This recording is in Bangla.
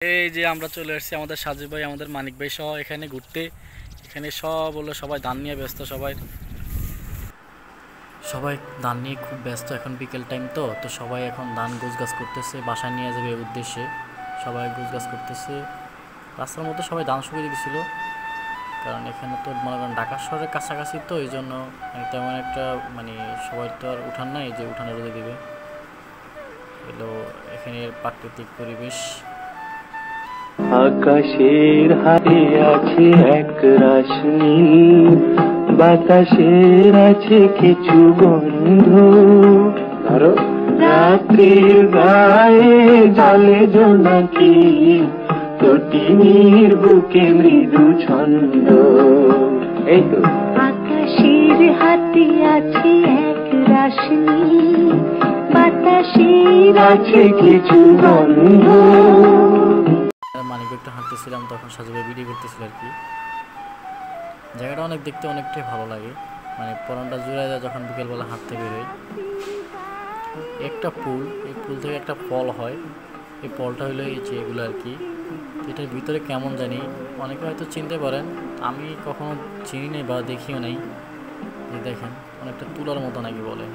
এই যে আমরা চলে এসেছি আমাদের সাজু ভাই আমাদের মানিক ভাই সহ এখানে ঘুরতে। এখানে সব হলো সবাই ধান নিয়ে ব্যস্ত, সবাই সবাই ধান নিয়ে খুব ব্যস্ত। এখন বিকেল টাইম তো তো সবাই এখন ধান গোছগাছ করতেছে, বাসায় নিয়ে যাবে এই উদ্দেশ্যে সবাই গোছগাছ করতেছে। রাস্তার মধ্যে সবাই ধান শুকিয়ে দিয়েছিল, কারণ এখানে তো মনে করেন ঢাকা শহরের কাছাকাছি, তো এই জন্য তেমন একটা সবাই তো আর উঠান নাই যে উঠানে রোদে দিবে। এলো এখানের প্রাকৃতিক পরিবেশ। আকাশের হাতে আছে এক রাশ নীল, বাতাসের আছে কিছু গন্ধ, ধরো রাত্রির গায়ে জলে জোনাকি, তটিনীর বুকে মৃদু ছন্দ। এই তো আকাশের হাতে আছে এক রাশ নীল, বাতাসের আছে কিছু গন্ধ। মানিক একটু হাঁটতেছিলাম, তখন সাজু ভাই ভিডিও করতেছিল আর কি। জায়গাটা দেখতে অনেকটাই ভালো লাগে, পরানটা জুড়ায় যায় যখন বিকেলবেলা হাঁটতে বেরোয়। একটা পুল, এই পুল থেকে একটা ফল হয়, এই ফলটা হলো এই যে এগুলো আর কি। এটার ভিতরে কেমন জানি, অনেকে হয়তো চিনতে পারেন, আমি কখনো চিনি নাই বা দেখিও নাই। দেখেন অনেকটা তুলার মতো নাকি বলে।